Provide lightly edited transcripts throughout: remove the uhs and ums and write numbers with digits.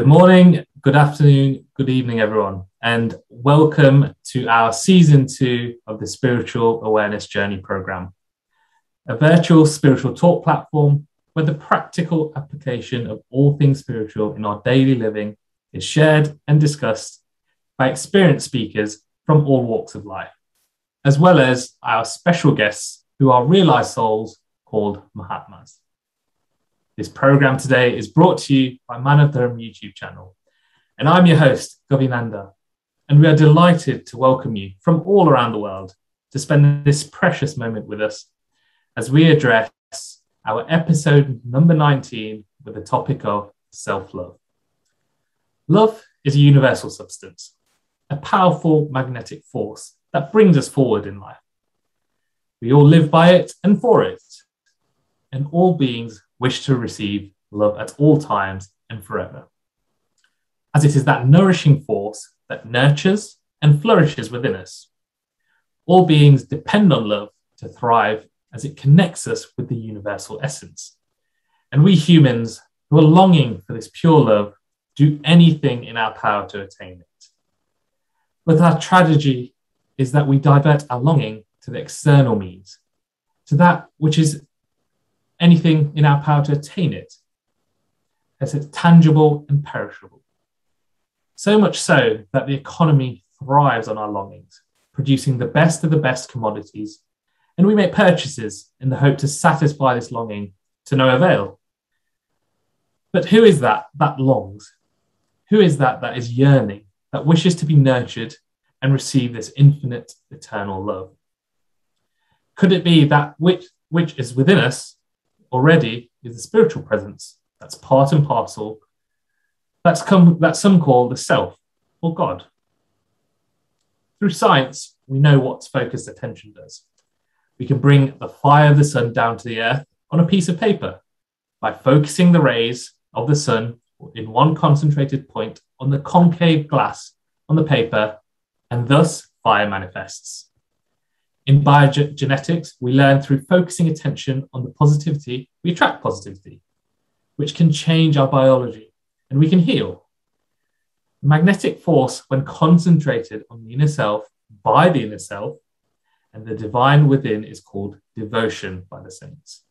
Good morning, good afternoon, good evening, everyone, and welcome to our season 2 of the Spiritual Awareness Journey program, a virtual spiritual talk platform where the practical application of all things spiritual in our daily living is shared and discussed by experienced speakers from all walks of life, as well as our special guests who are realized souls called Mahatmas. This program today is brought to you by Manav Dharam YouTube channel, and I'm your host, Govinanda, and we are delighted to welcome you from all around the world to spend this precious moment with us as we address our episode number 19 with the topic of self-love. Love is a universal substance, a powerful magnetic force that brings us forward in life. We all live by it and for it, and all beings wish to receive love at all times and forever, as it is that nourishing force that nurtures and flourishes within us. All beings depend on love to thrive as it connects us with the universal essence. And we humans who are longing for this pure love do anything in our power to attain it. But our tragedy is that we divert our longing to the external means, to that which is anything in our power to attain it, as it's tangible and perishable. So much so that the economy thrives on our longings, producing the best of the best commodities, and we make purchases in the hope to satisfy this longing to no avail. But who is that longs? Who is that is yearning, that wishes to be nurtured and receive this infinite, eternal love? Could it be that which is within us already is the spiritual presence that's part and parcel, that some call the self or God? Through science, we know what focused attention does. We can bring the fire of the sun down to the earth on a piece of paper by focusing the rays of the sun in one concentrated point on the concave glass on the paper, and thus fire manifests. In biogenetics, we learn through focusing attention on the positivity, we attract positivity, which can change our biology and we can heal. The magnetic force, when concentrated on the inner self by the inner self and the divine within, is called devotion by the saints,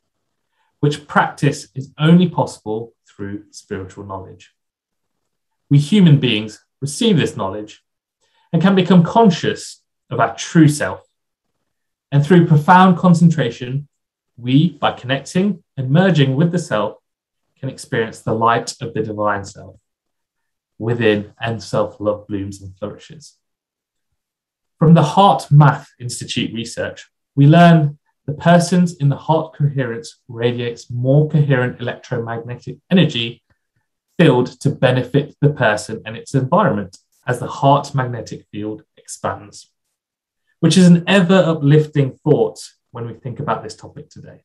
which practice is only possible through spiritual knowledge. We human beings receive this knowledge and can become conscious of our true self. And through profound concentration, we, by connecting and merging with the self, can experience the light of the divine self within, and self-love blooms and flourishes. From the Heart Math Institute research, we learn the persons in the heart coherence radiates more coherent electromagnetic energy field to benefit the person and its environment as the heart magnetic field expands, which is an ever uplifting thought when we think about this topic today.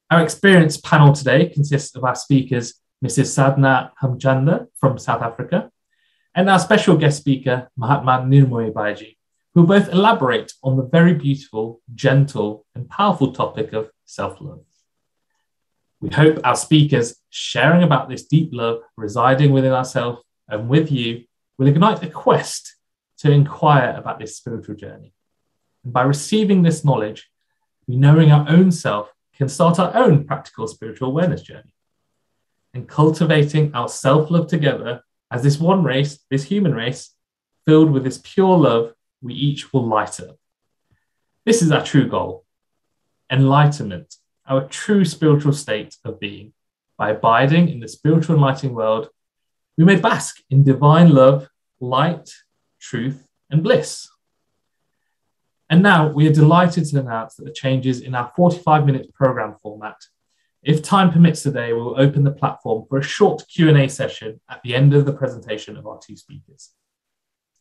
Our experienced panel today consists of our speakers, Mrs. Sadhana Hamchanda from South Africa, and our special guest speaker, Mahatma Nirmoy Baiji, who will both elaborate on the very beautiful, gentle, and powerful topic of self-love. We hope our speakers sharing about this deep love residing within ourselves and with you will ignite a quest to inquire about this spiritual journey. And by receiving this knowledge, we knowing our own self can start our own practical spiritual awareness journey. And cultivating our self-love together as this one race, this human race, filled with this pure love, we each will light up. This is our true goal, enlightenment, our true spiritual state of being. By abiding in the spiritual enlightening world, we may bask in divine love, light, truth, and bliss. And now we are delighted to announce that the changes in our 45-minute program format. If time permits today, we will open the platform for a short Q&A session at the end of the presentation of our two speakers.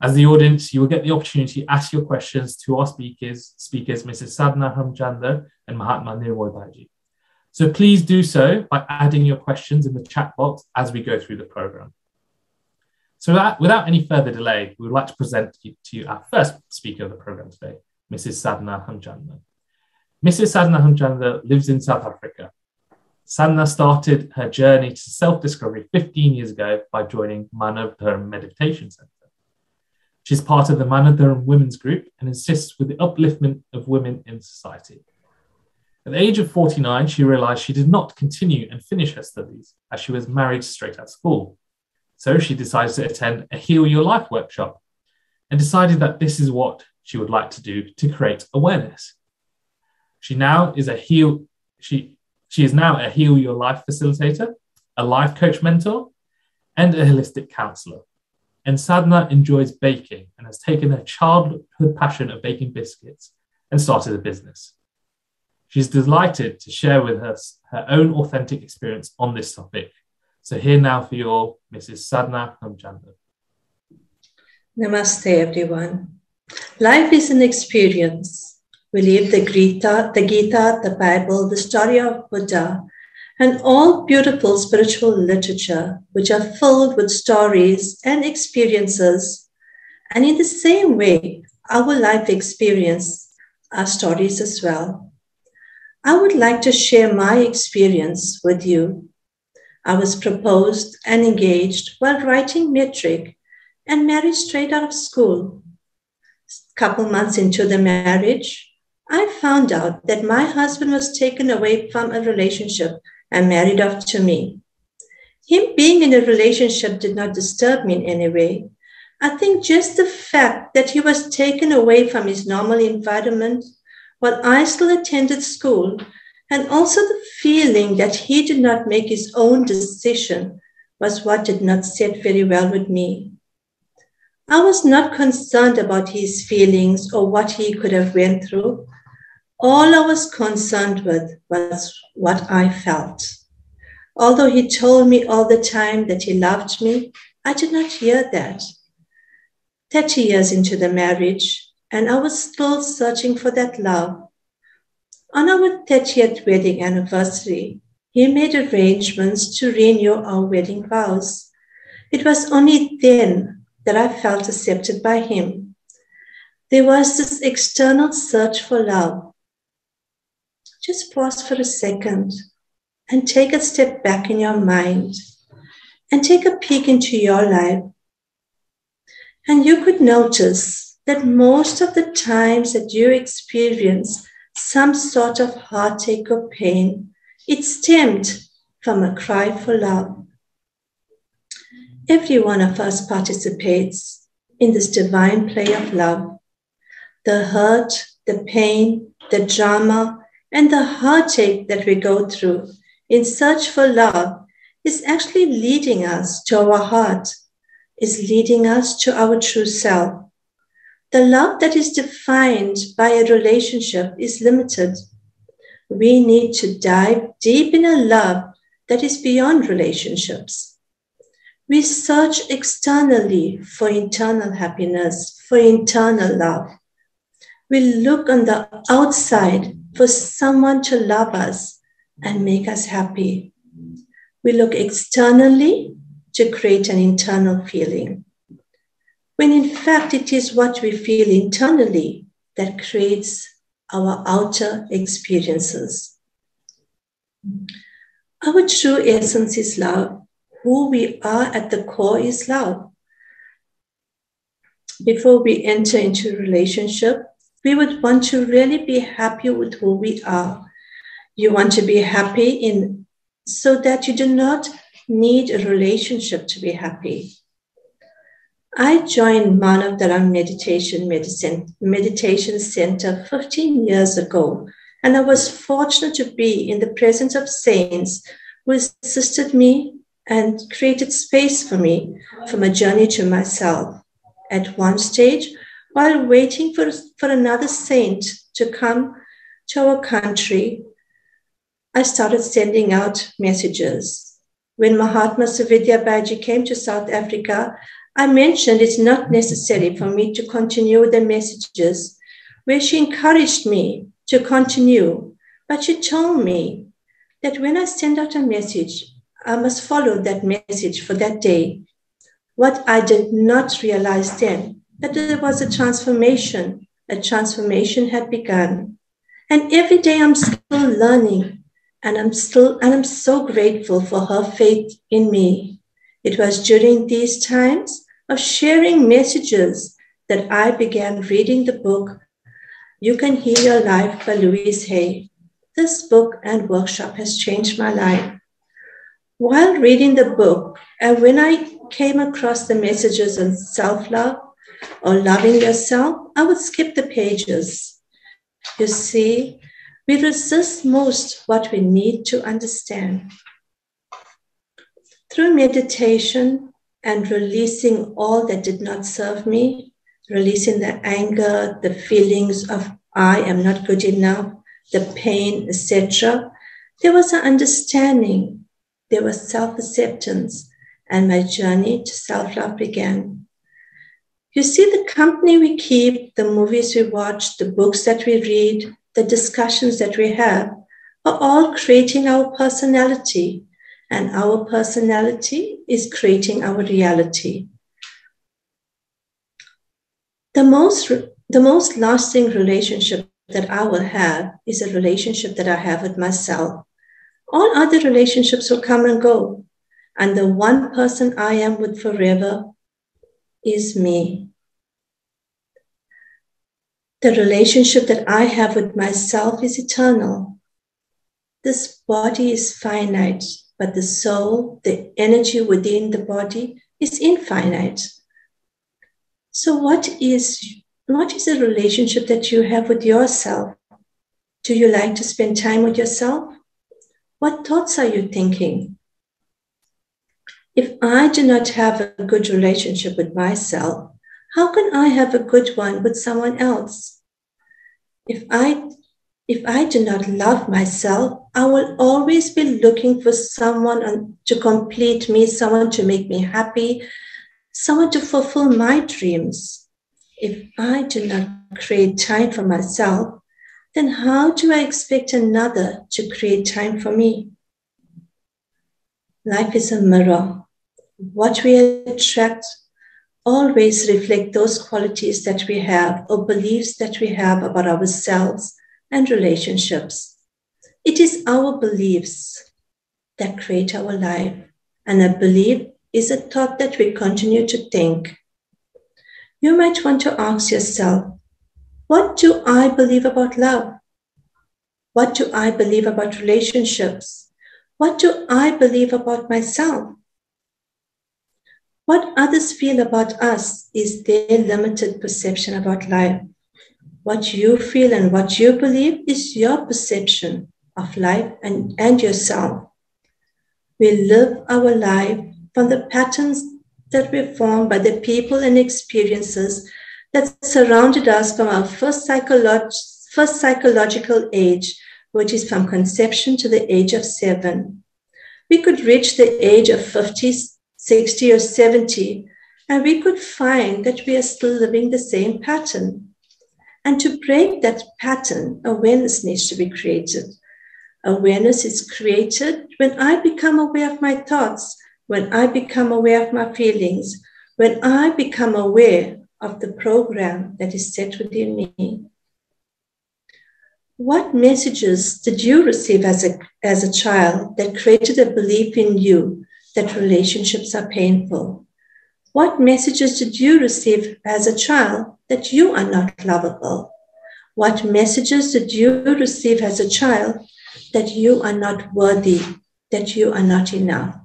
As the audience, you will get the opportunity to ask your questions to our speakers Mrs. Sadhana Hamchanda and Mahatma Nirmoy Baiji. So please do so by adding your questions in the chat box as we go through the program. So without any further delay, we would like to present to you our first speaker of the program today, Mrs. Sadhana Hamchanda. Mrs. Sadhana Hamchanda lives in South Africa. Sadhana started her journey to self-discovery 15 years ago by joining Manav Dharam Meditation Center. She's part of the Manav Dharam Women's Group and assists with the upliftment of women in society. At the age of 49, she realized she did not continue and finish her studies as she was married straight out of school. So she decided to attend a Heal Your Life workshop and decided that this is what she would like to do to create awareness. She is now a Heal Your Life facilitator, a life coach mentor, and a holistic counselor. And Sadhana enjoys baking and has taken her childhood passion of baking biscuits and started a business. She's delighted to share with us her own authentic experience on this topic. So here now for you all, Mrs. Sadhana Namchandar. Namaste, everyone. Life is an experience. We live the Gita, the Bible, the story of Buddha, and all beautiful spiritual literature, which are filled with stories and experiences. And in the same way, our life experience are stories as well. I would like to share my experience with you. I was proposed and engaged while writing metric and married straight out of school. A couple months into the marriage, I found out that my husband was taken away from a relationship and married off to me. Him being in a relationship did not disturb me in any way. I think just the fact that he was taken away from his normal environment while I still attended school, and also the feeling that he did not make his own decision was what did not sit very well with me. I was not concerned about his feelings or what he could have went through. All I was concerned with was what I felt. Although he told me all the time that he loved me, I did not hear that. 30 years into the marriage, and I was still searching for that love. On our 30th wedding anniversary, he made arrangements to renew our wedding vows. It was only then that I felt accepted by him. There was this external search for love. Just pause for a second and take a step back in your mind and take a peek into your life. And you could notice that most of the times that you experience some sort of heartache or pain, it stemmed from a cry for love. Every one of us participates in this divine play of love. The hurt, the pain, the drama, and the heartache that we go through in search for love is actually leading us to our heart, is leading us to our true self. The love that is defined by a relationship is limited. We need to dive deep in a love that is beyond relationships. We search externally for internal happiness, for internal love. We look on the outside for someone to love us and make us happy. We look externally to create an internal feeling, when in fact it is what we feel internally that creates our outer experiences. Our true essence is love. Who we are at the core is love. Before we enter into a relationship, we would want to really be happy with who we are. You want to be happy so that you do not need a relationship to be happy. I joined Manav Dharam Meditation Center 15 years ago, and I was fortunate to be in the presence of saints who assisted me and created space for me from a journey to myself. At one stage, while waiting for another saint to come to our country, I started sending out messages. When Mahatma Savidya Baji came to South Africa, I mentioned it's not necessary for me to continue the messages, where she encouraged me to continue. But she told me that when I send out a message, I must follow that message for that day. What I did not realize then, that there was a transformation had begun. And every day I'm still learning And I'm so grateful for her faith in me. It was during these times of sharing messages that I began reading the book, You Can Heal Your Life by Louise Hay. This book and workshop has changed my life. While reading the book, and when I came across the messages on self-love or loving yourself, I would skip the pages. You see, we resist most what we need to understand. Through meditation and releasing all that did not serve me, releasing the anger, the feelings of I am not good enough, the pain, etc., there was an understanding, there was self-acceptance, and my journey to self-love began. You see, the company we keep, the movies we watch, the books that we read, the discussions that we have are all creating our personality, and our personality is creating our reality. The most lasting relationship that I will have is a relationship that I have with myself. All other relationships will come and go, and the one person I am with forever is me. The relationship that I have with myself is eternal. This body is finite, but the soul, the energy within the body is infinite. So what is a relationship that you have with yourself? Do you like to spend time with yourself? What thoughts are you thinking? If I do not have a good relationship with myself, how can I have a good one with someone else? If I do not love myself, I will always be looking for someone to complete me, someone to make me happy, someone to fulfill my dreams. If I do not create time for myself, then how do I expect another to create time for me? Life is a mirror. What we attract always reflect those qualities that we have or beliefs that we have about ourselves and relationships. It is our beliefs that create our life, and a belief is a thought that we continue to think. You might want to ask yourself, what do I believe about love? What do I believe about relationships? What do I believe about myself? What others feel about us is their limited perception about life. What you feel and what you believe is your perception of life and yourself. We live our life from the patterns that were formed by the people and experiences that surrounded us from our first psychological age, which is from conception to the age of 7. We could reach the age of 50, 60, or 70, and we could find that we are still living the same pattern. And to break that pattern, awareness needs to be created. Awareness is created when I become aware of my thoughts, when I become aware of my feelings, when I become aware of the program that is set within me. What messages did you receive as a child that created a belief in you that relationships are painful? What messages did you receive as a child that you are not lovable? What messages did you receive as a child that you are not worthy, that you are not enough?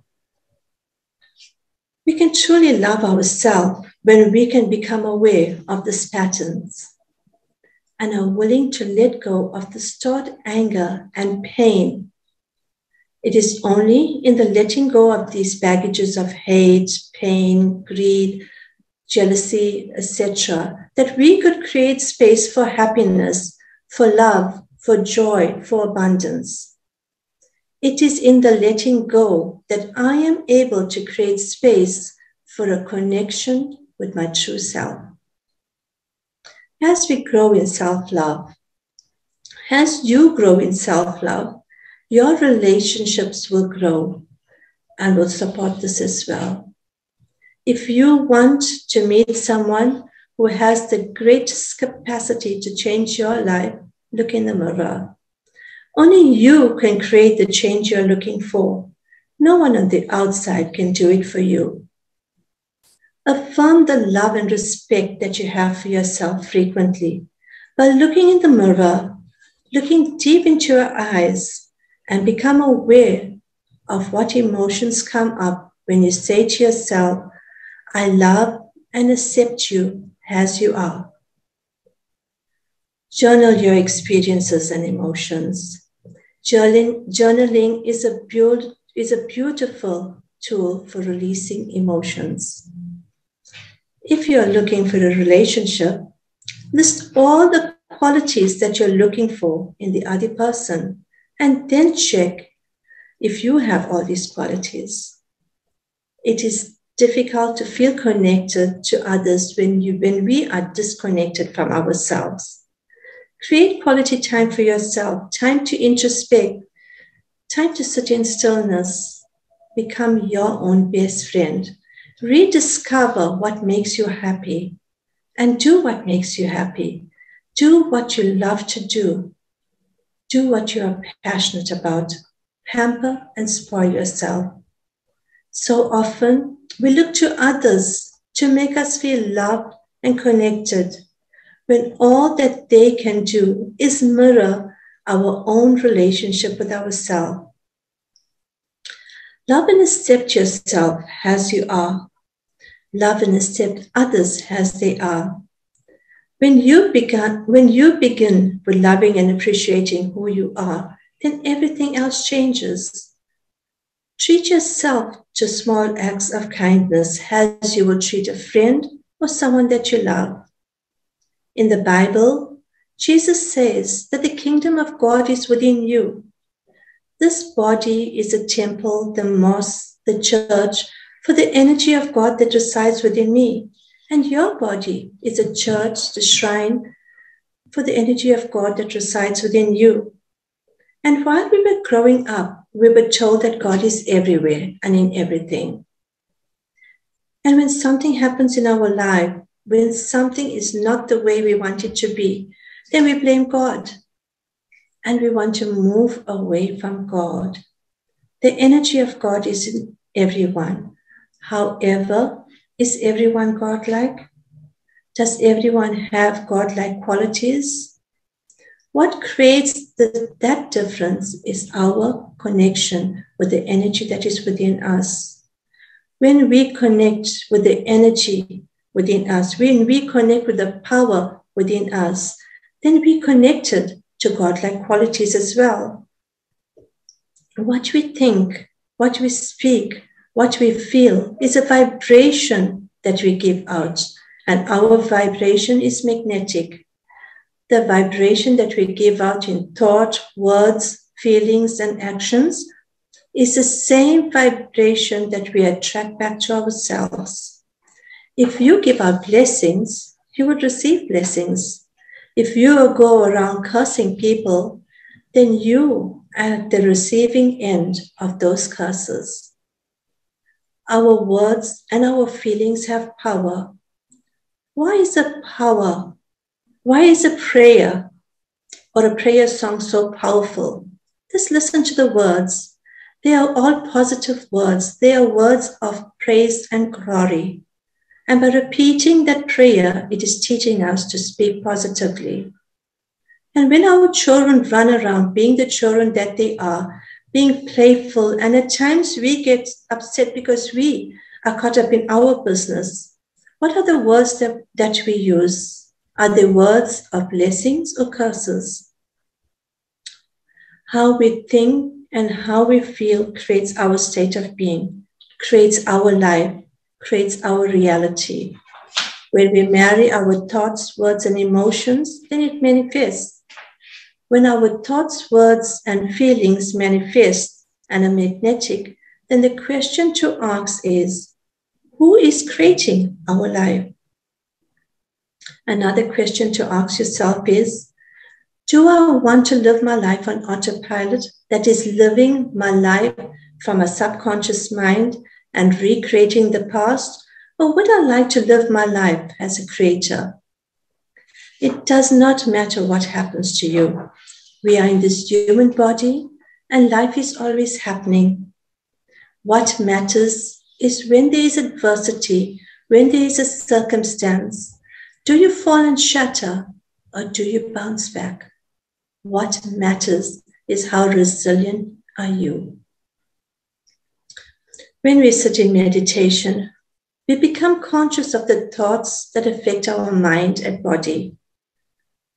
We can truly love ourselves when we can become aware of these patterns and are willing to let go of the stored anger and pain. It is only in the letting go of these baggages of hate, pain, greed, jealousy, etc., that we could create space for happiness, for love, for joy, for abundance. It is in the letting go that I am able to create space for a connection with my true self. As we grow in self-love, as you grow in self-love, your relationships will grow and will support this as well. If you want to meet someone who has the greatest capacity to change your life, look in the mirror. Only you can create the change you're looking for. No one on the outside can do it for you. Affirm the love and respect that you have for yourself frequently by looking in the mirror, looking deep into your eyes, and become aware of what emotions come up when you say to yourself, I love and accept you as you are. Journal your experiences and emotions. Journaling is a beautiful tool for releasing emotions. If you are looking for a relationship, list all the qualities that you're looking for in the other person and then check if you have all these qualities. It is difficult to feel connected to others when we are disconnected from ourselves. Create quality time for yourself, time to introspect, time to sit in stillness, become your own best friend. Rediscover what makes you happy and do what makes you happy. Do what you love to do. Do what you are passionate about. Pamper and spoil yourself. So often we look to others to make us feel loved and connected, when all that they can do is mirror our own relationship with ourselves. Love and accept yourself as you are. Love and accept others as they are. When you begin with loving and appreciating who you are, then everything else changes. Treat yourself to small acts of kindness as you would treat a friend or someone that you love. In the Bible, Jesus says that the kingdom of God is within you. This body is a temple, the mosque, the church, for the energy of God that resides within me. And your body is a church, the shrine, for the energy of God that resides within you. And while we were growing up, we were told that God is everywhere and in everything. And when something happens in our life, when something is not the way we want it to be, then we blame God. And we want to move away from God. The energy of God is in everyone. However, is everyone godlike? Does everyone have godlike qualities? What creates that difference is our connection with the energy that is within us. When we connect with the energy within us, when we connect with the power within us, then we connected to godlike qualities as well. What we think, what we speak, what we feel is a vibration that we give out, and our vibration is magnetic. The vibration that we give out in thought, words, feelings, and actions is the same vibration that we attract back to ourselves. If you give out blessings, you would receive blessings. If you go around cursing people, then you are at the receiving end of those curses. Our words and our feelings have power. Why is a power? Why is a prayer or a prayer song so powerful? Just listen to the words. They are all positive words. They are words of praise and glory. And by repeating that prayer, it is teaching us to speak positively. And when our children run around being the children that they are, being playful, and at times we get upset because we are caught up in our business, what are the words that we use? Are they words of blessings or curses? How we think and how we feel creates our state of being, creates our life, creates our reality. When we marry our thoughts, words, and emotions, then it manifests. When our thoughts, words, and feelings manifest and are magnetic, then the question to ask is, who is creating our life? Another question to ask yourself is, do I want to live my life on autopilot, that is living my life from a subconscious mind and recreating the past? Or would I like to live my life as a creator? It does not matter what happens to you. We are in this human body and life is always happening. What matters is when there is adversity, when there is a circumstance, do you fall and shatter or do you bounce back? What matters is how resilient are you. When we sit in meditation, we become conscious of the thoughts that affect our mind and body.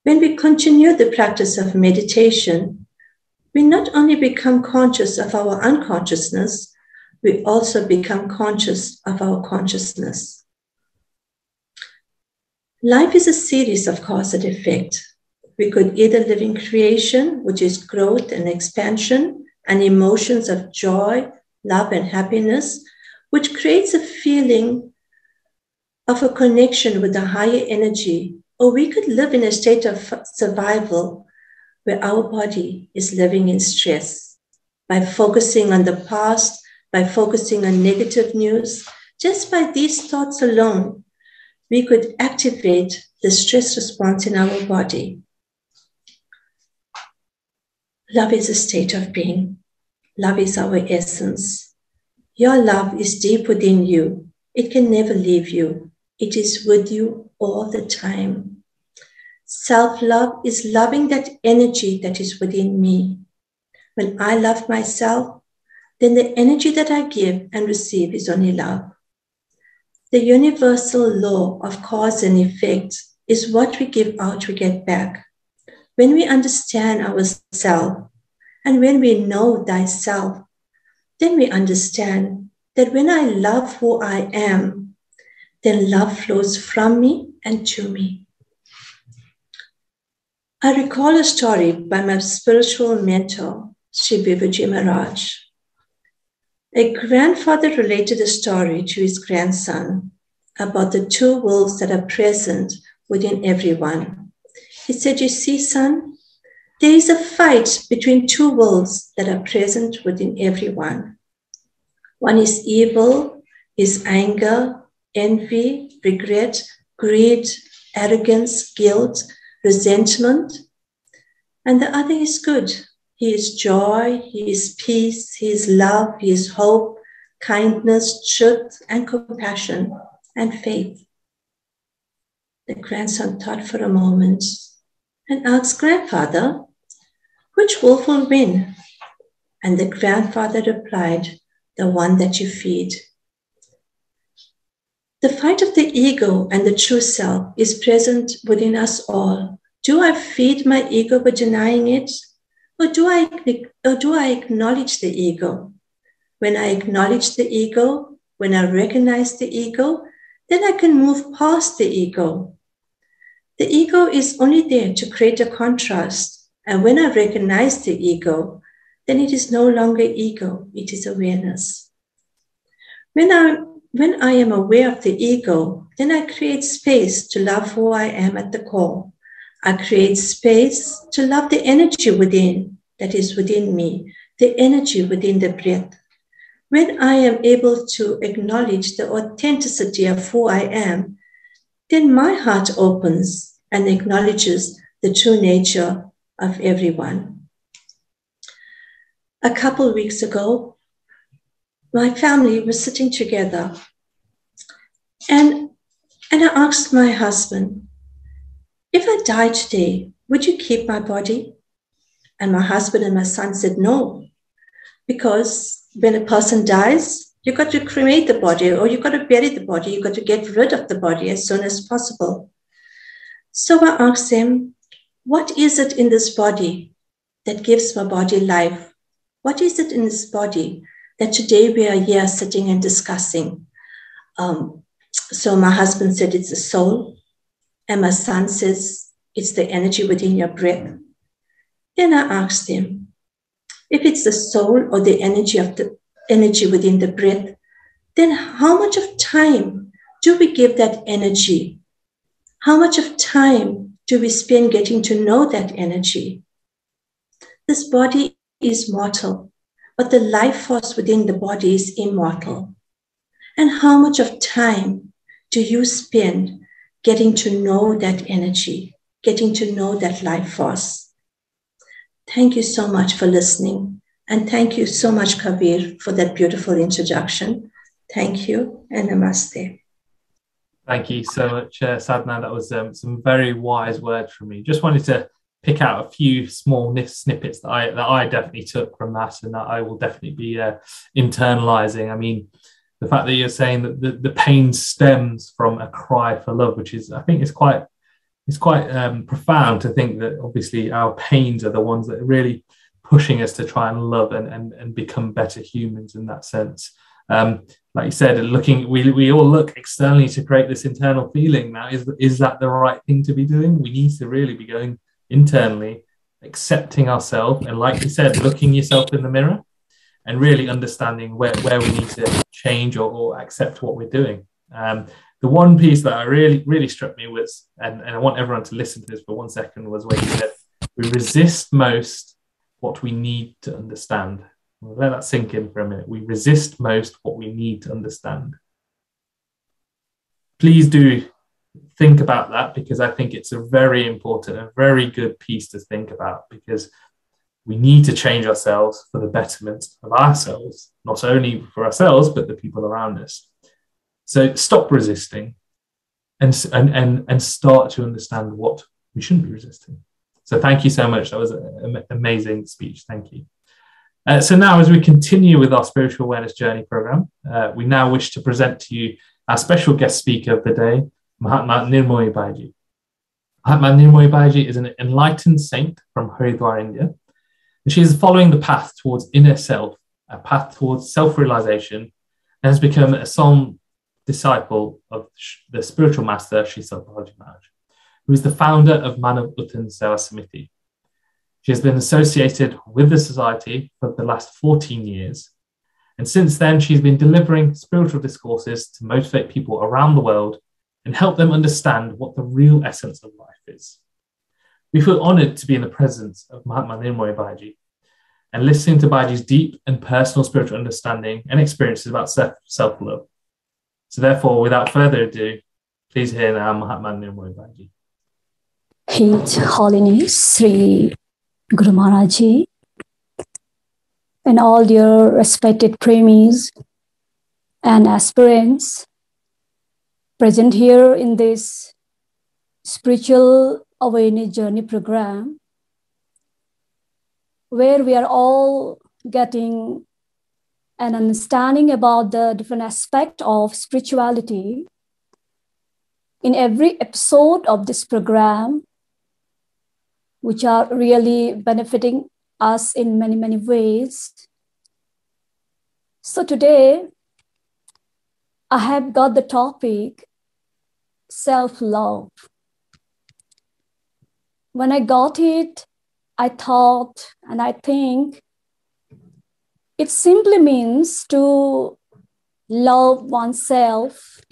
When we continue the practice of meditation, we not only become conscious of our unconsciousness, we also become conscious of our consciousness. Life is a series of cause and effect. We could either live in creation, which is growth and expansion, and emotions of joy, love, and happiness, which creates a feeling of a connection with a higher energy. Or we could live in a state of survival where our body is living in stress. By focusing on the past, by focusing on negative news, just by these thoughts alone, we could activate the stress response in our body. Love is a state of being. Love is our essence. Your love is deep within you. It can never leave you. It is with you all the time. Self-love is loving that energy that is within me. When I love myself, then the energy that I give and receive is only love. The universal law of cause and effect is what we give out, we get back. When we understand ourselves and when we know thyself, then we understand that when I love who I am, then love flows from me and to me. I recall a story by my spiritual mentor, Sri Vivaji Maharaj. A grandfather related a story to his grandson about the two wolves that are present within everyone. He said, you see, son, there is a fight between two wolves that are present within everyone. One is evil, is anger, envy, regret, greed, arrogance, guilt, resentment. And the other is good. He is joy, he is peace, he is love, he is hope, kindness, truth, and compassion, and faith. The grandson thought for a moment and asked grandfather, which wolf will win? And the grandfather replied, the one that you feed. The fight of the ego and the true self is present within us all. Do I feed my ego by denying it? Or do I acknowledge the ego? When I acknowledge the ego, when I recognize the ego, then I can move past the ego. The ego is only there to create a contrast. And when I recognize the ego, then it is no longer ego, it is awareness. When I am aware of the ego, then I create space to love who I am at the core. I create space to love the energy within, that is within me, the energy within the breath. When I am able to acknowledge the authenticity of who I am, then my heart opens and acknowledges the true nature of everyone. A couple weeks ago, my family was sitting together and I asked my husband, if I die today, would you keep my body? And my husband and my son said no, because when a person dies, you got to cremate the body or you got to bury the body. You got to get rid of the body as soon as possible. So I asked him, what is it in this body that gives my body life? What is it in this body that today we are here sitting and discussing? So my husband said it's the soul. And my son says it's the energy within your breath. Then I asked him, if it's the soul or the energy within the breath, then how much of time do we give that energy? How much of time do we spend getting to know that energy? This body is mortal, but the life force within the body is immortal. And how much of time do you spend getting to know that energy, getting to know that life force? Thank you so much for listening. And thank you so much, Kabir, for that beautiful introduction. Thank you and namaste. Thank you so much, Sadhna. That was some very wise words from you. Just wanted to pick out a few small snippets that I definitely took from that, and that I will definitely be internalizing. I mean, the fact that you're saying that the pain stems from a cry for love, which is, I think, is quite profound to think that obviously our pains are the ones that are really pushing us to try and love and become better humans in that sense. Like you said, we all look externally to create this internal feeling. Now, is that the right thing to be doing? We need to really be going internally, accepting ourselves, and like you said, looking yourself in the mirror and really understanding where we need to change or accept what we're doing. The one piece that I really struck me was, and I want everyone to listen to this for 1 second, was where you said, we resist most what we need to understand. We'll let that sink in for a minute. We resist most what we need to understand. Please do think about that, because I think it's a very important, a very good piece to think about, because we need to change ourselves for the betterment of ourselves, not only for ourselves, but the people around us. So stop resisting and start to understand what we shouldn't be resisting. So thank you so much. That was an amazing speech. Thank you. So now, as we continue with our Spiritual Awareness Journey program, we now wish to present to you our special guest speaker of the day, Mahatma Nirmoy Baiji. Mahatma Nirmoy Baiji is an enlightened saint from Haridwar, India, and she is following the path towards inner self, a path towards self-realization, and has become a solemn disciple of the spiritual master Sri Satbalaji Maharaj, who is the founder of Manav Dharam Seva Samiti. She has been associated with the society for the last 14 years, and since then she's been delivering spiritual discourses to motivate people around the world and help them understand what the real essence of life is. We feel honoured to be in the presence of Mahatma Nirmoy Baiji and listening to Baiji's deep and personal spiritual understanding and experiences about self-love. So therefore, without further ado, please hear now Mahatma Nirmoy Baiji. His Holiness Sri Guru Maharaj Ji and all dear respected premies and aspirants present here in this Spiritual Awareness Journey program, where we are all getting an understanding about the different aspects of spirituality. In every episode of this program, which are really benefiting us in many, many ways. So today, I have got the topic, self-love. When I got it, I thought and I think it simply means to love oneself,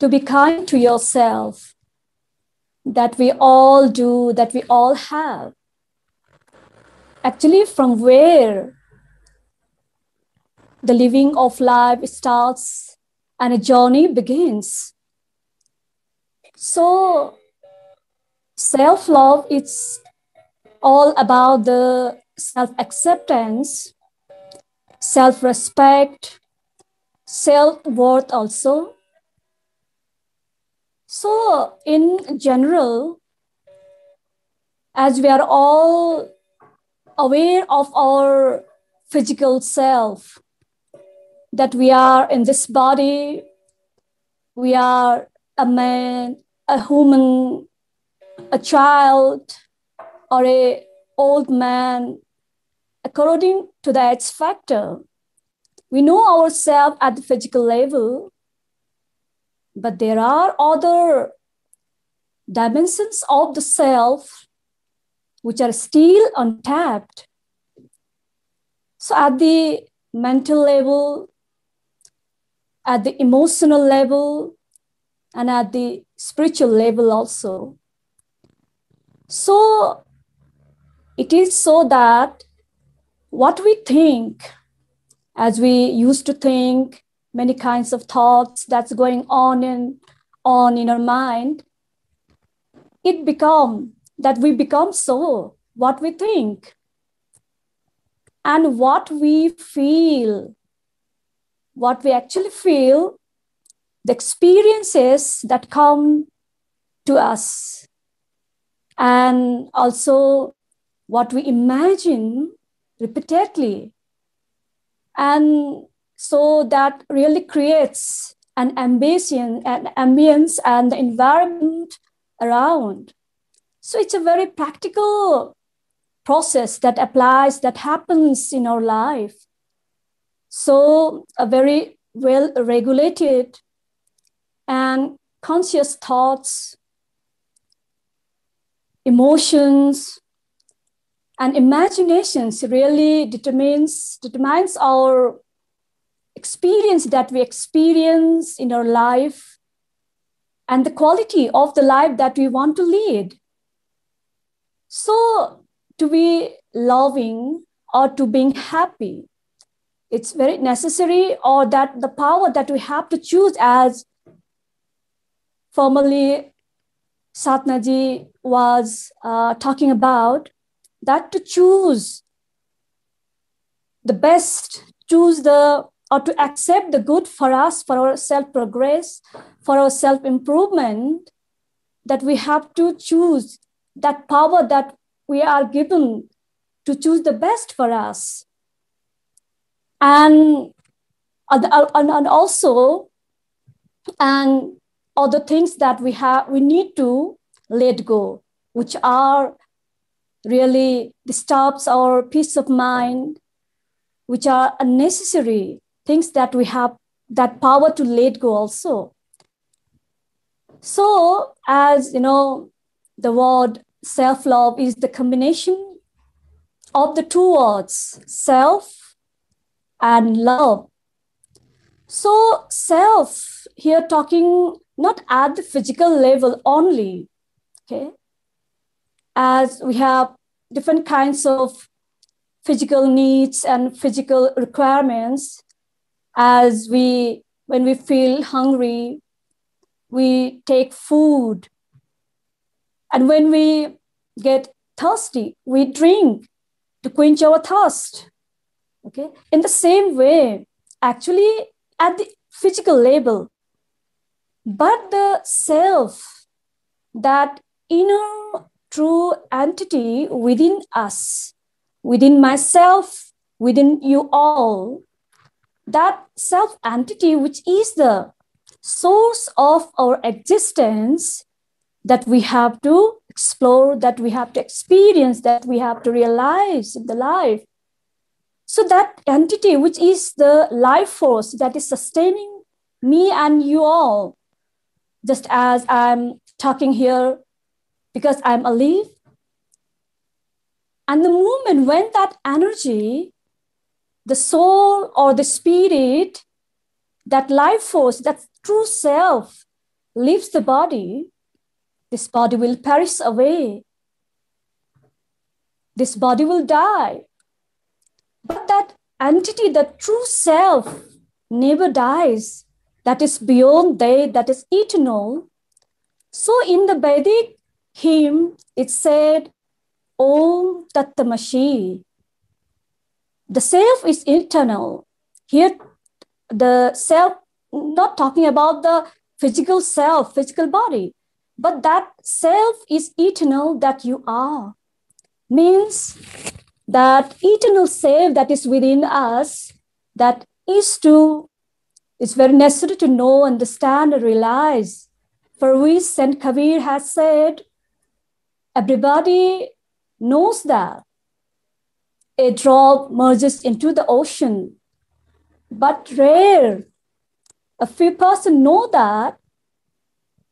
to be kind to yourself, that we all do, that we all have. Actually, from where the living of life starts and a journey begins. So, self-love is all about the self-acceptance, self-respect, self-worth also. So in general, as we are all aware of our physical self, that we are in this body, we are a man, a woman, a child, or an old man, according to the X factor. We know ourselves at the physical level, but there are other dimensions of the self which are still untapped. So at the mental level, at the emotional level, and at the spiritual level also. So it is so that what we think, as we used to think, many kinds of thoughts that's going on in our mind, we become so what we think, and what we feel, what we actually feel, the experiences that come to us, and also what we imagine repeatedly. And so that really creates an ambience and the environment around. So it's a very practical process that applies, that happens in our life. So a very well-regulated and conscious thoughts, emotions, and imaginations really determines our experience that we experience in our life and the quality of the life that we want to lead. So to be loving or to being happy, it's very necessary, or that the power that we have to choose, as formerly Satnaji was talking about, that to choose the best, or to accept the good for us, for our self-progress, for our self-improvement, that we have to choose that power that we are given to choose the best for us. And also, and other things that we need to let go, which are really disturbs our peace of mind, which are unnecessary things that we have that power to let go also. So, as you know, the word self-love is the combination of the two words, self and love. So self here talking not at the physical level only, okay? As we have different kinds of physical needs and physical requirements, when we feel hungry, we take food. And when we get thirsty, we drink to quench our thirst. Okay. In the same way, actually at the physical level, but the self, that inner true entity within us, within myself, within you all, that self entity, which is the source of our existence, that we have to explore, that we have to experience, that we have to realize in the life. So that entity, which is the life force that is sustaining me and you all, just as I'm talking here because I'm alive. And the moment when that energy, the soul or the spirit, that life force, that true self leaves the body, this body will perish away. This body will die. But that entity, the true self, never dies. That is beyond death, that is eternal. So in the Vedic hymn, it said, Om Tat Tamasi. The self is eternal. Here, the self, not talking about the physical self, physical body, but that self is eternal that you are. Means that eternal self that is within us, that is it's very necessary to know, understand, and realize. For which Saint Kabir has said, everybody knows that a drop merges into the ocean, but rare. A few persons know that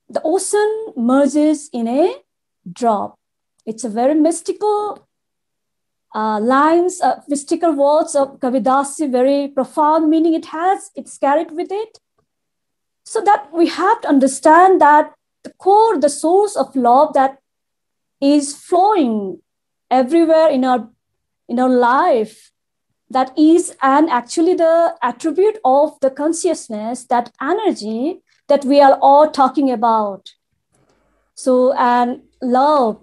the ocean merges in a drop. It's a very mystical lines, mystical words of Kavidasi, very profound meaning it has, it's carried with it. So that we have to understand that the core, the source of love that is flowing everywhere in our life, that is, and actually the attribute of the consciousness, that energy that we are all talking about. So, and love,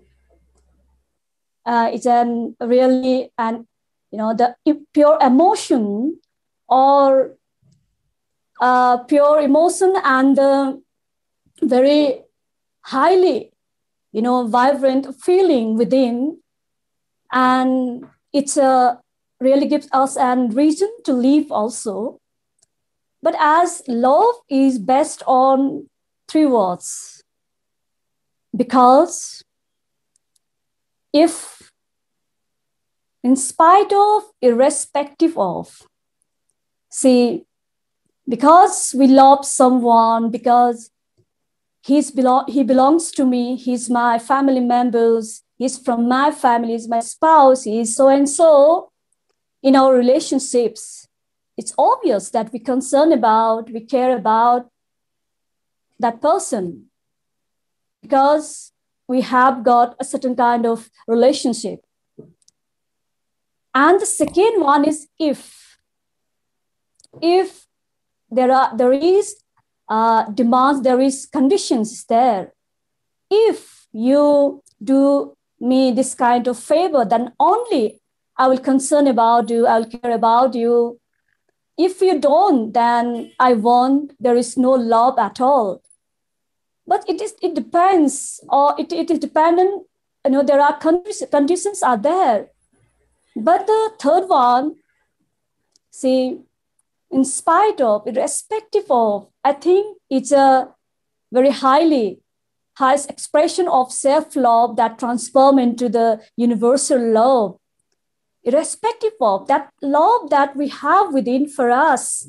it's an really an the pure emotion or pure emotion and very highly vibrant feeling within, and it's really gives us a reason to live also. But as love is based on three words, because if in spite of, irrespective of, see, because we love someone, because he belongs to me, he's my family members, he's from my family, he's my spouse, he's so and so. In our relationships, it's obvious that we care about that person, because we have got a certain kind of relationship. And the second one is if there is demands, there is conditions there. If you do me this kind of favor, then only I will concern about you, I will care about you. If you don't, then I won't. There is no love at all. But it depends, or it is dependent. There are conditions are there. But the third one, see, in spite of, irrespective of, I think it's a very highest expression of self-love that transforms into the universal love. Irrespective of that love that we have within for us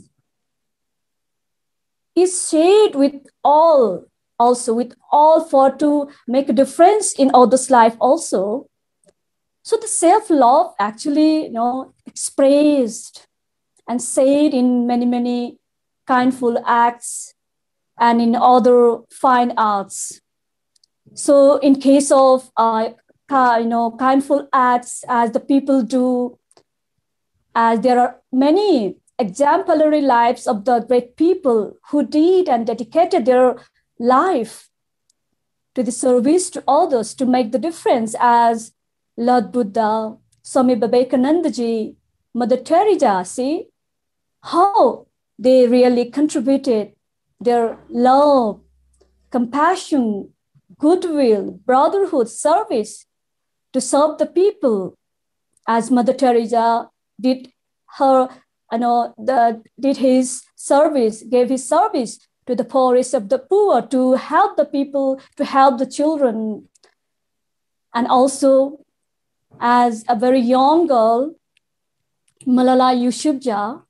is shared with all, also with all, for to make a difference in others' life also. So the self-love actually, expressed and said in many, many kindful acts and in other fine arts. So in case of, kindful acts, as the people do, as there are many exemplary lives of the great people who did and dedicated their life to the service to others to make the difference, as Lord Buddha, Swami Vivekanandaji, Mother Teresa. See how they really contributed their love, compassion, goodwill, brotherhood, service to serve the people, as Mother Teresa did her, did his service, gave his service to the poorest of the poor, to help the people, to help the children. And also, as a very young girl, Malala Yousafzai,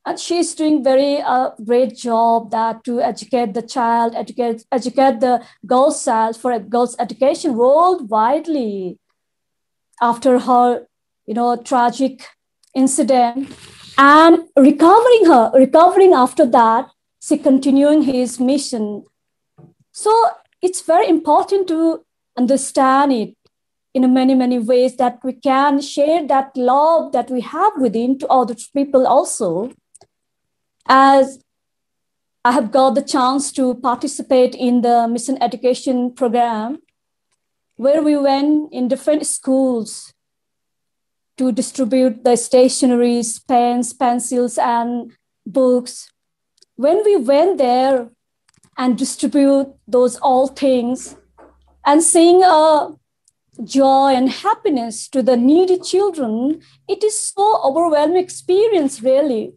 and she's doing very great job that to educate the child, educate the girls' child for a girls' education worldwide. After her, tragic incident, and recovering after that, she continuing his mission. So it's very important to understand it in many, many ways, that we can share that love that we have within to other people also. As I have got the chance to participate in the mission education program, where we went in different schools to distribute the stationeries, pens, pencils, and books. When we went there and distribute those all things and seeing a joy and happiness to the needy children, it is so overwhelming experience, really.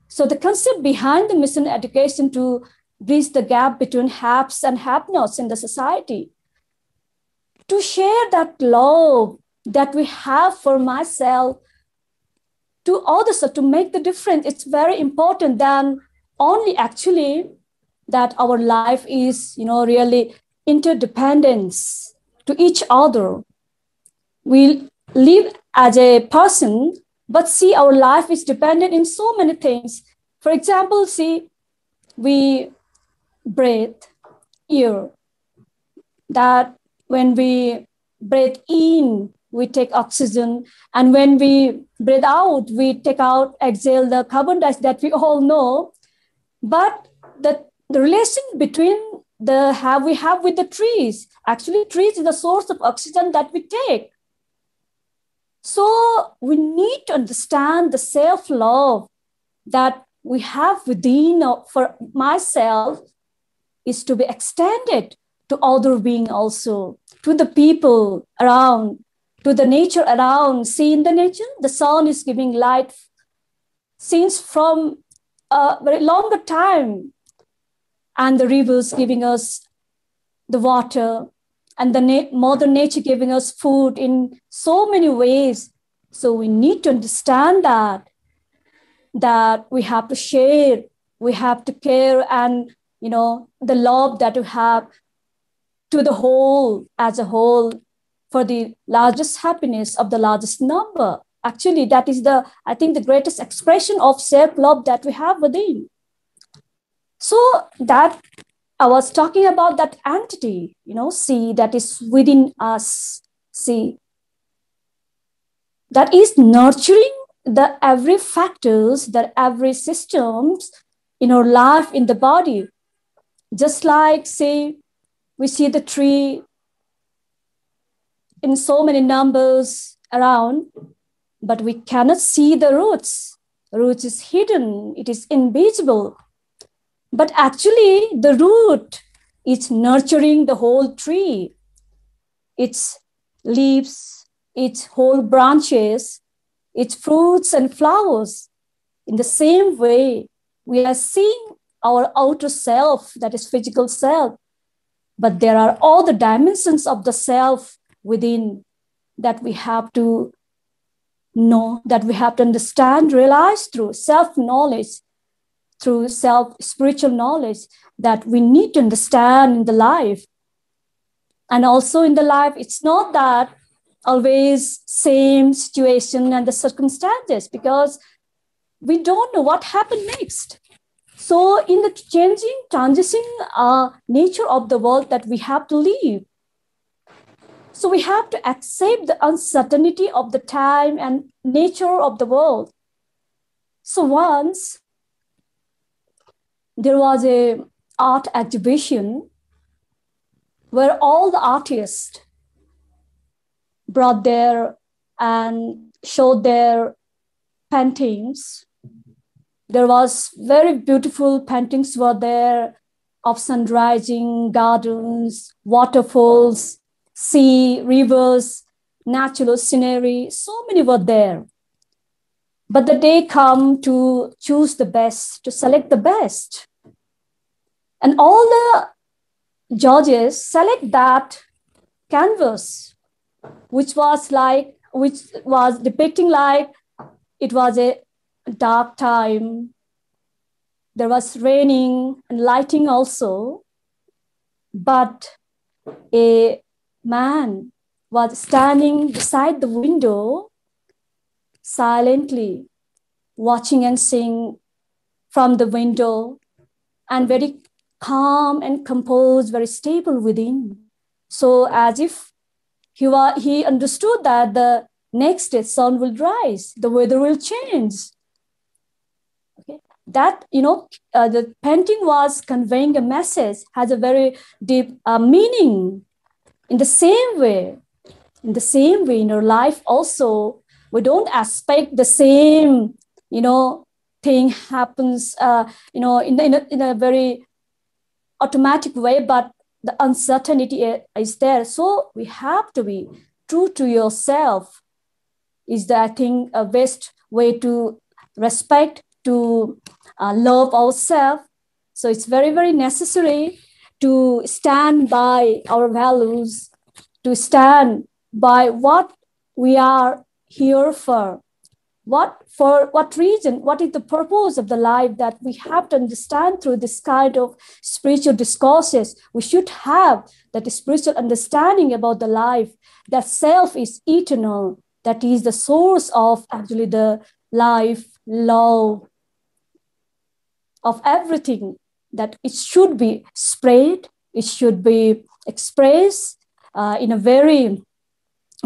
So the concept behind the mission education to bridge the gap between haves and have-nots in the society, to share that love that we have for myself to others, to make the difference. It's very important than only actually that our life is, really interdependence to each other. We live as a person, but see, our life is dependent in so many things. For example, see, we breathe air, that when we breathe in, we take oxygen, and when we breathe out, we exhale the carbon dioxide that we all know. But the relation between we have with the trees. Actually, trees is the source of oxygen that we take. So we need to understand the self-love that we have within. For myself is to be extended to other being also, to the people around, to the nature around. See, in the nature, the sun is giving light since from a very longer time, and the rivers giving us the water, and the mother nature giving us food in so many ways. So we need to understand that we have to share, we have to care, and the love that we have to the whole as a whole for the largest happiness of the largest number. Actually, that is I think the greatest expression of self-love that we have within. So that I was talking about that entity, see, that is within us, see, that is nurturing the every factors, that every systems in our life, in the body. Just like, say, we see the tree in so many numbers around, but we cannot see the roots. Roots is hidden, it is invisible. But actually, the root is nurturing the whole tree. Its leaves, its whole branches, its fruits and flowers. In the same way, we are seeing our outer self, that is physical self, but there are all the dimensions of the self within that we have to know, that we have to understand, realize through self-knowledge, through spiritual knowledge, that we need to understand in the life. And also in the life, it's not that always same situation and the circumstances, because we don't know what happened next. So in the changing, transitioning nature of the world that we have to live, so we have to accept the uncertainty of the time and nature of the world. So once there was a art exhibition where all the artists brought there and showed their paintings. There was very beautiful paintings were there of sun rising, gardens, waterfalls, sea, rivers, natural scenery. So many were there. But the day come to choose the best, to select the best. And all the judges select that canvas, which was depicting like it was a dark time. There was raining and lighting also. But a man was standing beside the window, silently watching and seeing from the window, and very calm and composed, very stable within. So as if he understood that the next day sun will rise, the weather will change. Okay. That, the painting was conveying a message, has a very deep meaning. In the same way, in our life also, we don't expect the same, thing happens, in a very automatic way, but the uncertainty is there. So we have to be true to yourself is the, I think, a best way to respect, to love ourselves. So it's very, very necessary to stand by our values, to stand by what we are here for. For what reason? What is the purpose of the life that we have to understand through this kind of spiritual discourses? We should have that spiritual understanding about the life, that self is eternal, that is the source of actually the life, love, of everything, that it should be spread, it should be expressed in a very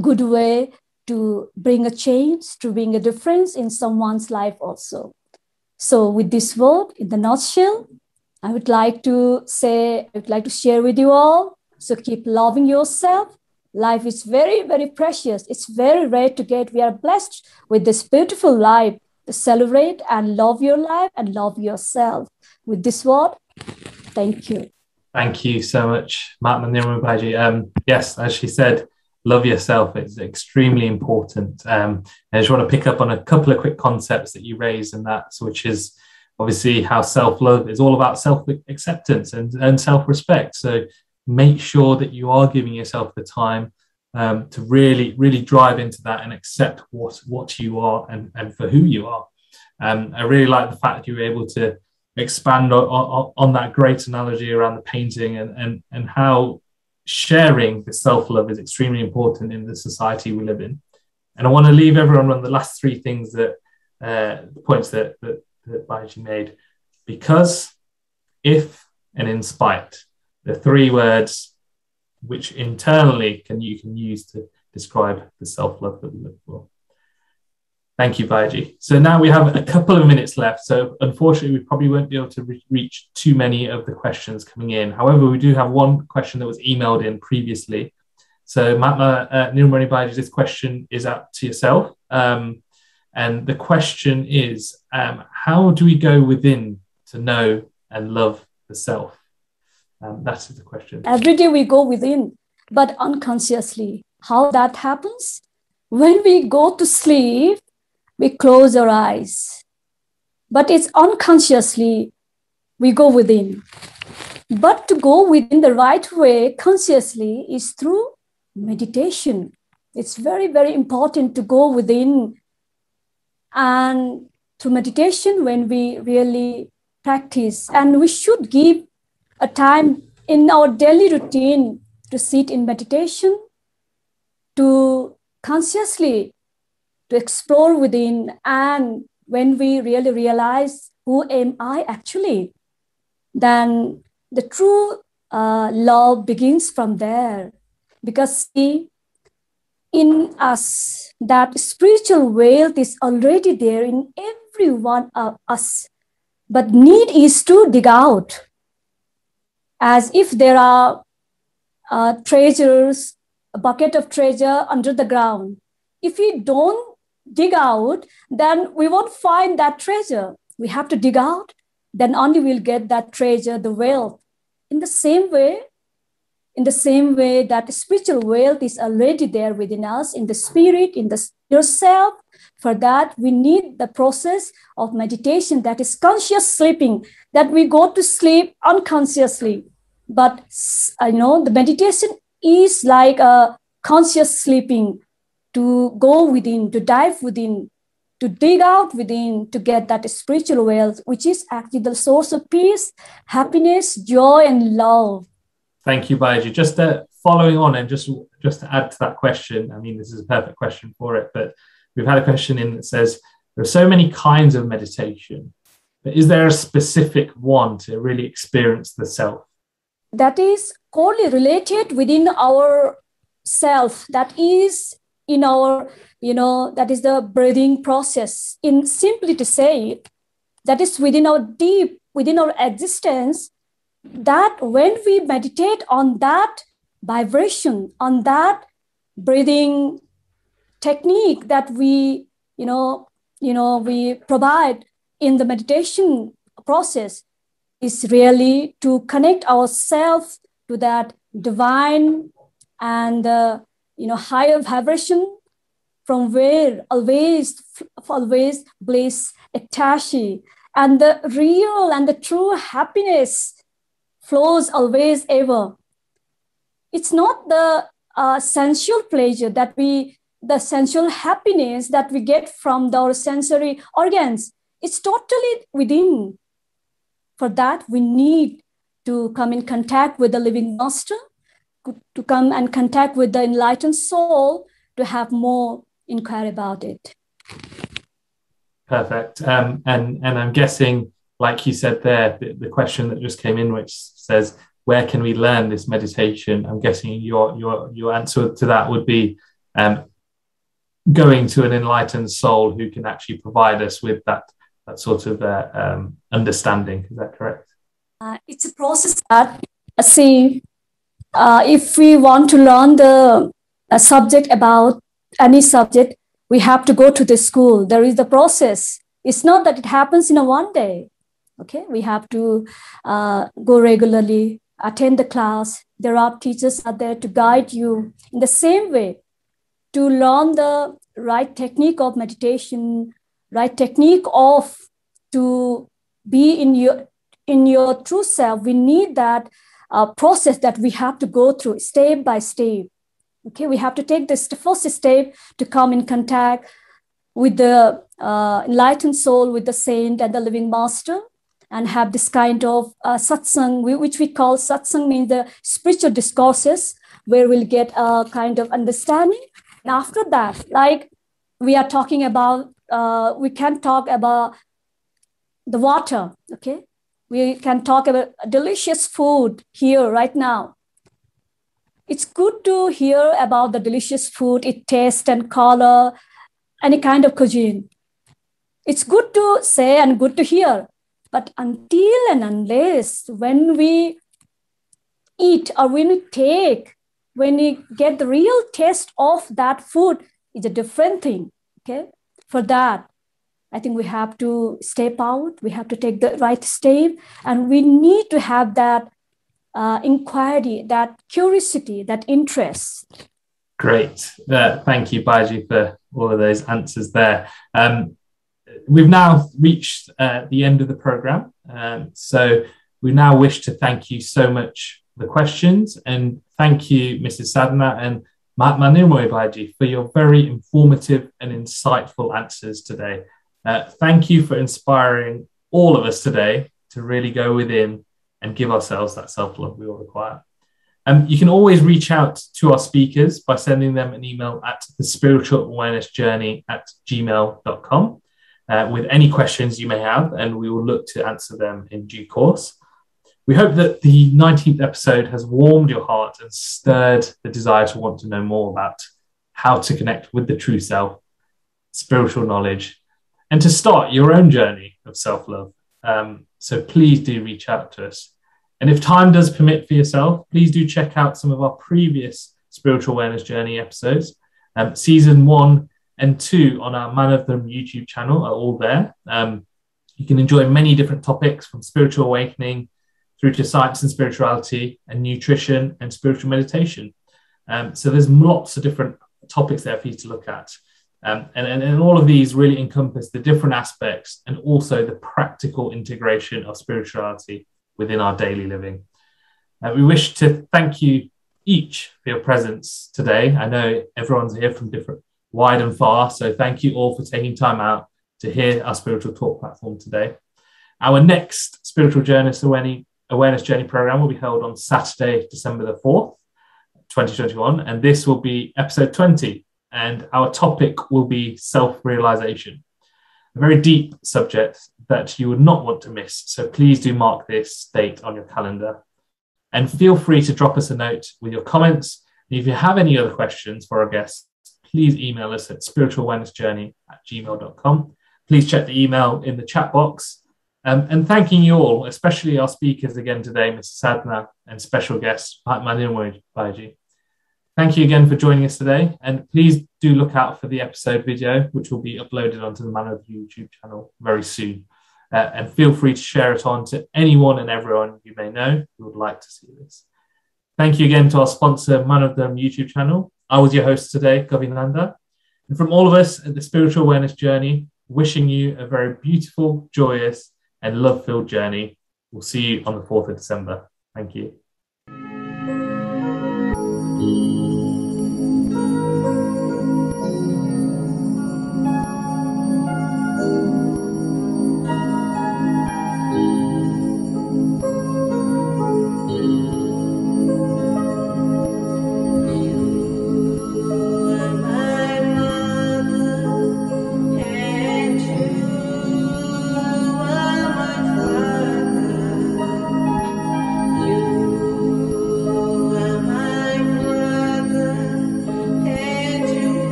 good way, to bring a change, to bring a difference in someone's life also. So with this word, in the nutshell, I would like to share with you all. So keep loving yourself. Life is very, very precious. It's very rare to get. We are blessed with this beautiful life to celebrate and love your life and love yourself. With this word, thank you. Thank you so much, Mahatma Nirmal. Yes, as she said, love yourself. It's extremely important. I just want to pick up on a couple of quick concepts that you raised, and that's which is obviously how self-love is all about self-acceptance and self-respect. So make sure that you are giving yourself the time to really, really drive into that and accept what you are and for who you are. I really like the fact that you were able to expand on that great analogy around the painting and how sharing the self-love is extremely important in the society we live in. And I want to leave everyone on the last three things points that Baiji made. Because, if, and in spite, the three words which internally you can use to describe the self-love that we look for. Thank you, Baiji. So now we have a couple of minutes left. So unfortunately, we probably won't be able to reach too many of the questions coming in. However, we do have one question that was emailed in previously. So Mahatma Nirmal Baiji, this question is up to yourself. And the question is, how do we go within to know and love the self? That is the question. Every day we go within, but unconsciously. How that happens? When we go to sleep, we close our eyes. But it's unconsciously we go within. But to go within the right way consciously is through meditation. It's very, very important to go within. And through meditation, when we really practice, and we should give a time in our daily routine to sit in meditation, to consciously to explore within. And when we really realize who am I actually, then the true love begins from there. Because see, in us, that spiritual wealth is already there in every one of us. But need is to dig out. As if there are treasures, a bucket of treasure under the ground. If we don't dig out, then we won't find that treasure. We have to dig out, then only we'll get that treasure, the wealth. In the same way that spiritual wealth is already there within us, in the spirit, in the yourself. For that, we need the process of meditation, that is conscious sleeping, that we go to sleep unconsciously. But the meditation is like a conscious sleeping, to go within, to dive within, to dig out within, to get that spiritual wealth, which is actually the source of peace, happiness, joy, and love. Thank you, Baiji. Just following on and just to add to that question, I mean, this is a perfect question for it, but we've had a question in that says, there are so many kinds of meditation, but is there a specific one to really experience the self? That is corely related within our self. That is in our, that is the breathing process. In simply to say it, that is within our existence, that when we meditate on that vibration, on that breathing technique that we provide in the meditation process, is really to connect ourselves to that divine and higher vibration, from where always bliss attaches, and the real and the true happiness flows always ever. It's not the sensual pleasure the sensual happiness that we get from our sensory organs. It's totally within. For that, we need to come in contact with the living master, to come and contact with the enlightened soul, to have more inquiry about it. Perfect. And I'm guessing, like you said there, the question that just came in, which says, where can we learn this meditation? I'm guessing your answer to that would be going to an enlightened soul who can actually provide us with that sort of understanding. Is that correct? It's a process that, if we want to learn the subject about any subject, we have to go to the school. There is the process. It's not that it happens in a one day. Okay, we have to go regularly, attend the class. There are teachers out there to guide you in the same way. To learn the right technique of meditation, right technique of to be in your true self, we need that process that we have to go through step by step. Okay, we have to take this first step to come in contact with the enlightened soul, with the saint and the living master, and have this kind of satsang, which we call satsang, means the spiritual discourses, where we'll get a kind of understanding. And after that, like we are talking about, we can talk about the water, okay? We can talk about delicious food here right now. It's good to hear about the delicious food, its taste and color, any kind of cuisine. It's good to say and good to hear, but until and unless when we eat or when we get the real taste of that food, it's a different thing, okay? For that, I think we have to step out, we have to take the right step, and we need to have that inquiry, that curiosity, that interest. Great. Thank you, Baiji, for all of those answers there. We've now reached the end of the program. So we now wish to thank you so much for the questions, and thank you, Mrs. Sadhana and Mahatma Nirmoy Baiji, for your very informative and insightful answers today. Thank you for inspiring all of us today to really go within and give ourselves that self-love we all require. You can always reach out to our speakers by sending them an email at thespiritualawarenessjourney@gmail.com with any questions you may have, and we will look to answer them in due course. We hope that the 19th episode has warmed your heart and stirred the desire to want to know more about how to connect with the true self, spiritual knowledge, and to start your own journey of self-love. So please do reach out to us. And if time does permit for yourself, please do check out some of our previous Spiritual Awareness Journey episodes. Season 1 and 2 on our Manav Dharam YouTube channel are all there. You can enjoy many different topics, from spiritual awakening through to science and spirituality and nutrition and spiritual meditation. So there's lots of different topics there for you to look at. And all of these really encompass the different aspects and also the practical integration of spirituality within our daily living. We wish to thank you each for your presence today. I know everyone's here from different, wide and far, so thank you all for taking time out to hear our spiritual talk platform today. Our next Spiritual Awareness Journey program will be held on Saturday, December the 4th, 2021, and this will be episode 20, and our topic will be self-realization. A very deep subject that you would not want to miss. So please do mark this date on your calendar. And feel free to drop us a note with your comments. And if you have any other questions for our guests, please email us at spiritualawarenessjourney@gmail.com. Please check the email in the chat box. And thanking you all, especially our speakers again today, Mr. Sadhana, and special guest, Mahatma Nirmoy Baiji. Thank you again for joining us today, and please do look out for the episode video, which will be uploaded onto the Manav YouTube channel very soon. And feel free to share it on to anyone and everyone you may know who would like to see this. Thank you again to our sponsor, Manav Dharam YouTube channel. I was your host today, Govinanda. And from all of us at the Spiritual Awareness Journey, wishing you a very beautiful, joyous, and love-filled journey. We'll see you on the 4th of December. Thank you.